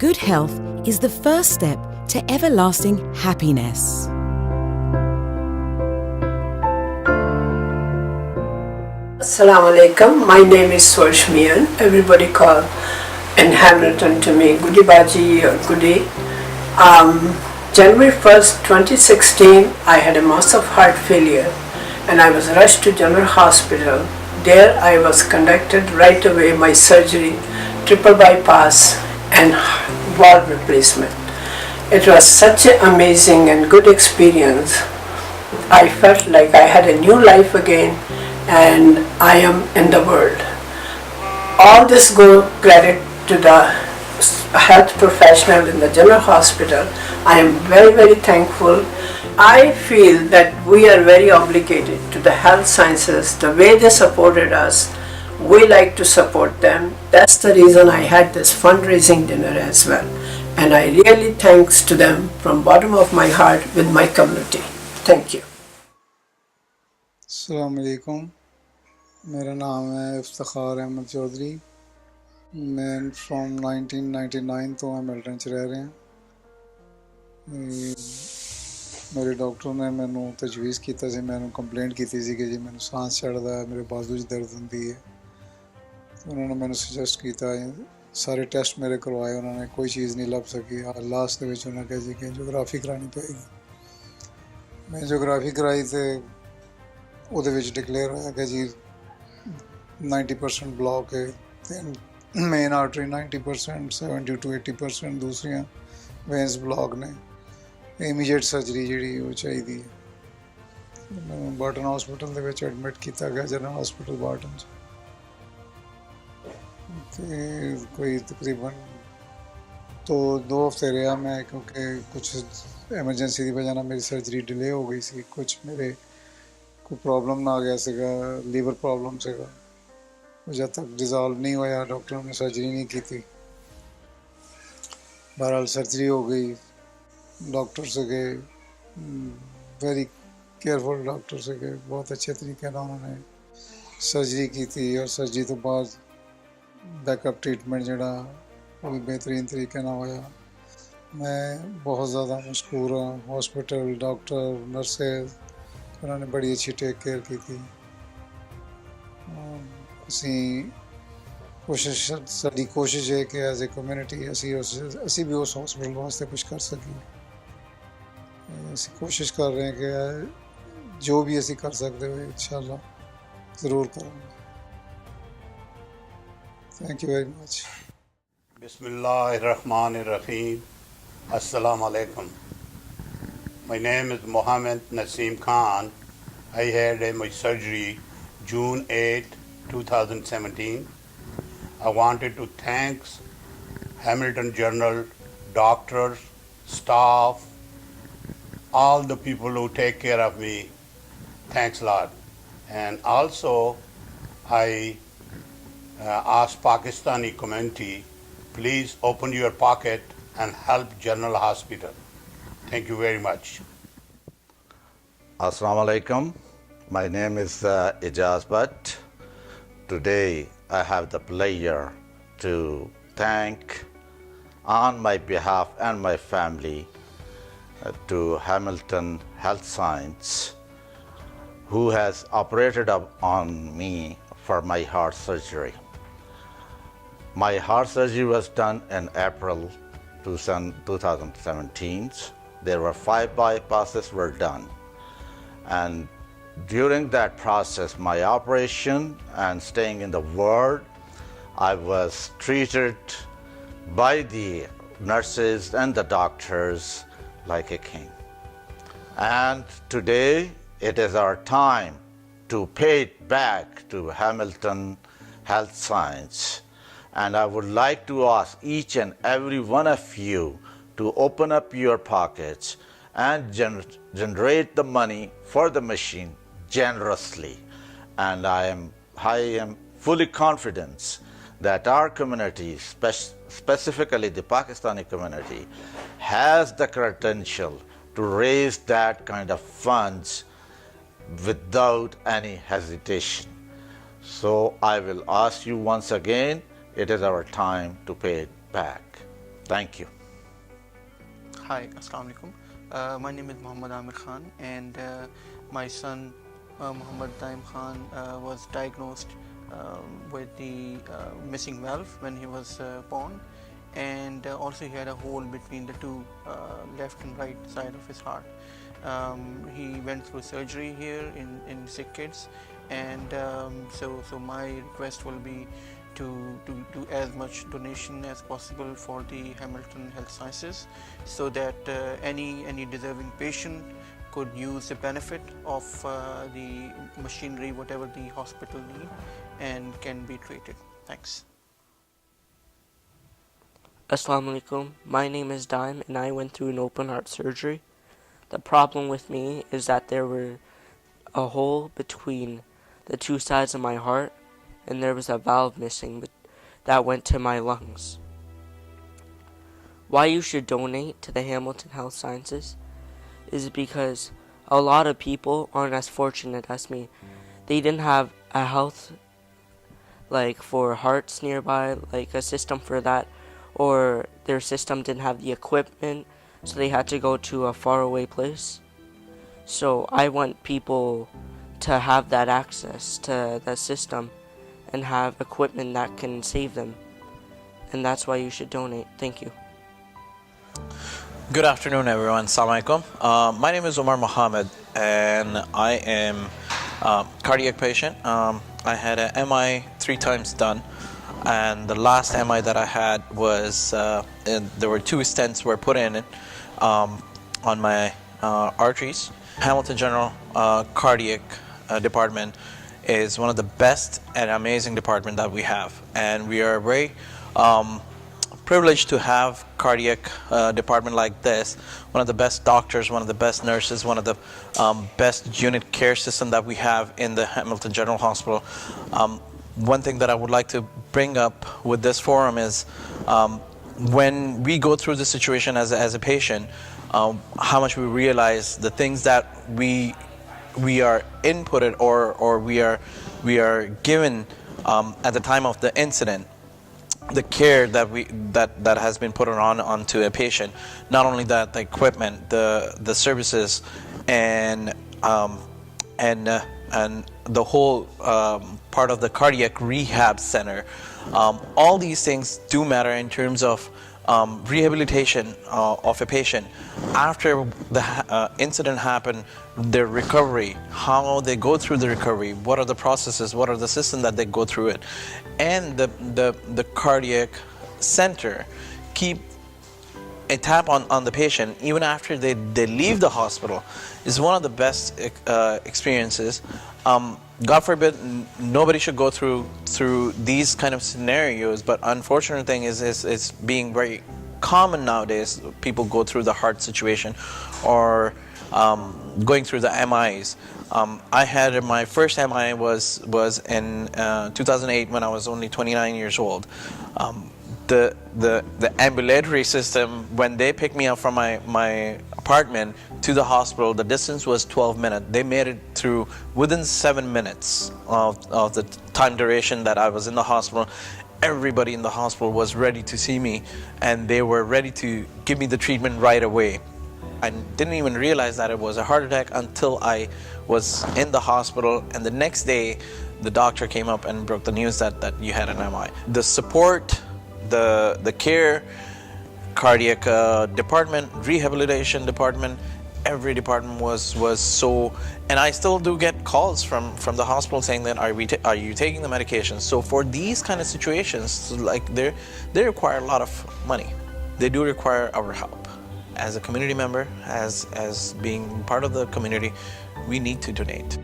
Good health is the first step to everlasting happiness. Assalamu alaikum. My name is Swarsh Mian. Everybody call in Hamilton to me Goody Baji or Goody. January 1st, 2016, I had a massive heart failure and I was rushed to General Hospital. There I was conducted right away my surgery, triple bypass and valve replacement. It was such an amazing and good experience. I felt like I had a new life again and I am in the world. All this credit to the health professional in the General Hospital. I am very, very thankful. I feel that we are very obligated to the health sciences, the way they supported us. We like to support them. That's the reason I had this fundraising dinner as well. And I really thanks to them from bottom of my heart with my community. Thank you. अस्सलाम वालेकुम, मेरा नाम है इफ्तिखार अहमद चौधरी। मैं from 1999 तो Hamilton च रह रहे हैं। मेरे डॉक्टर ने मैनू तजवीज़ किया सी, मैनू कंप्लेंट की थी कि जी मैनू सांस चढ़ता है, मेरे बाजू च दर्द होंदी है। तो उन्होंने मैनू सजैसट किया, सारे टेस्ट मेरे करवाए, उन्होंने कोई चीज़ नहीं लभ सकी। लास्ट दे विच उन्होंने कहा जी कि एंजियोग्राफी करानी पेगी। मैं एंजियोग्राफी कराई तो ਉਹਦੇ ਵਿੱਚ ਡਿਕਲੇਅਰ ਹੋਇਆ ਕਿ ਜੀ 90% ਬਲੌਕ ਹੈ ਤੇ ਮੇਨ ਆਰਟਰੀ 90%, 70 to 80% ਦੂਸਰੀਆਂ ਵੇਨਸ ਬਲੌਕ ਨੇ। ਇਮੀਡੀਏਟ ਸਰਜਰੀ ਜਿਹੜੀ ਉਹ ਚਾਹੀਦੀ ਹੈ। ਮੈਨੂੰ ਬਾਰਟਨ ਹਸਪੀਟਲ ਦੇ ਵਿੱਚ ਐਡਮਿਟ ਕੀਤਾ ਗਿਆ, ਜਨਰਲ ਹਸਪੀਟਲ ਬਾਰਟਨ 'ਚ। ਤੇ ਕੋਈ ਤਕਰੀਬਨ ਦੋ ਹਫ਼ਤੇ ਰਿਹਾ ਮੈਂ, ਕਿਉਂਕਿ ਕੁਛ ਐਮਰਜੈਂਸੀ ਦੀ ਵਜ੍ਹਾ ਨਾਲ ਮੇਰੀ ਸਰਜਰੀ ਡਿਲੇ ਹੋ ਗਈ ਸੀ। ਕੁਛ ਮੇਰੇ कोई प्रॉब्लम ना आ गया सीगा, लीवर प्रॉब्लम सीगा। जब तक डिज़ोल्व नहीं होया डॉक्टर ने सर्जरी नहीं की थी। बहरहाल सर्जरी हो गई। डॉक्टर सीगे वेरी केयरफुल डॉक्टर सीगे, बहुत अच्छे तरीके नाल उन्होंने सर्जरी की थी। और सर्जरी तो बाद बैकअप ट्रीटमेंट जिहड़ा वो भी बेहतरीन तरीके नाल होया। मैं बहुत ज़्यादा मशकूर हाँ हॉस्पिटल, डॉक्टर, नर्सेज, उन्होंने बड़ी अच्छी टेक केयर की थी। साडी कोशिश है कि एज ए कम्यूनिटी असी भी उस हॉस्पिटल वास्ते कुछ कर सकीए। असी कोशिश कर रहे हैं कि जो भी असी कर सकते हो इंशाअल्लाह ज़रूर करेंगे। Thank you very much. Bismillahirrahmanirrahim. Assalamu alaikum. My name is Mohammed Naseem Khan. I had my surgery June 8, 2017. I wanted to thank Hamilton General, doctors, staff, all the people who take care of me. Thanks a lot. And also, I asked Pakistani community, please open your pocket and help General Hospital. Thank you very much. Assalamu alaikum. My name is Ijaz Bhatt. Today I have the pleasure to thank on my behalf and my family to Hamilton Health Science, who has operated on me for my heart surgery. My heart surgery was done in April 2017. There were 5 bypasses were done, and during that process, my operation and staying in the ward, I was treated by the nurses and the doctors like a king. And today it is our time to pay it back to Hamilton Health Science. And I would like to ask each and every one of you to open up your pockets and generate the money for the machine generously. And I am fully confident that our community, specifically the Pakistani community, has the credential to raise that kind of funds without any hesitation. So I will ask you once again, it is our time to pay it back. Thank you. Hi, Assalamu alaikum. My name is Muhammad Amir Khan, and my son Muhammad Daim Khan was diagnosed with the missing valve when he was born, and also he had a hole between the two left and right side of his heart. He went through surgery here in Sick Kids, and so my request will be to do as much donation as possible for the Hamilton Health Sciences, so that any deserving patient could use the benefit of the machinery, whatever the hospital need, and can be treated. Thanks. Assalamu alaikum. My name is Daim, and I went through an open heart surgery. The problem with me is that there were a hole between the two sides of my heart, and there was a valve missing that went to my lungs. Why you should donate to the Hamilton Health Sciences is because a lot of people aren't as fortunate as me. They didn't have a health, like for hearts nearby, like a system for that, or their system didn't have the equipment, so they had to go to a faraway place. So I want people to have that access to the system and have equipment that can save them. And that's why you should donate. Thank you. Good afternoon, everyone. Assalamu alaikum. My name is Omar Mohammed, and I am a cardiac patient. I had an MI 3 times done, and the last MI that I had was there were 2 stents were put in it on my arteries. Hamilton General Cardiac Department is one of the best and amazing department that we have, and we are very privileged to have cardiac department like this. One of the best doctors, one of the best nurses, one of the best unit care system that we have in the Hamilton General Hospital. One thing that I would like to bring up with this forum is when we go through the situation as a patient, how much we realize the things that we are inputted or we are given at the time of the incident, the care that has been put onto a patient. Not only that, the equipment, the services, and the whole part of the cardiac rehab center. All these things do matter in terms of rehabilitation of a patient after the incident happened, their recovery, how they go through the recovery, what are the processes, what are the systems that they go through it, and the cardiac center keep a tap on the patient even after they leave the hospital is one of the best experiences. God forbid nobody should go through these kind of scenarios, but unfortunate thing is it's being very common nowadays. People go through the heart situation or going through the MIs. I had my first MI was in 2008 when I was only 29 years old. The ambulatory system, when they picked me up from my apartment to the hospital, the distance was 12 minutes. They made it through within 7 minutes of the time duration that I was in the hospital. Everybody in the hospital was ready to see me, and they were ready to give me the treatment right away. I didn't even realize that it was a heart attack until I was in the hospital, and the next day the doctor came up and broke the news that you had an MI. The support, the care, cardiac department, rehabilitation department, every department was so, and I still do get calls from the hospital saying that are you taking the medication? So for these kind of situations, like they require a lot of money. They do require our help. As a community member, as being part of the community, we need to donate.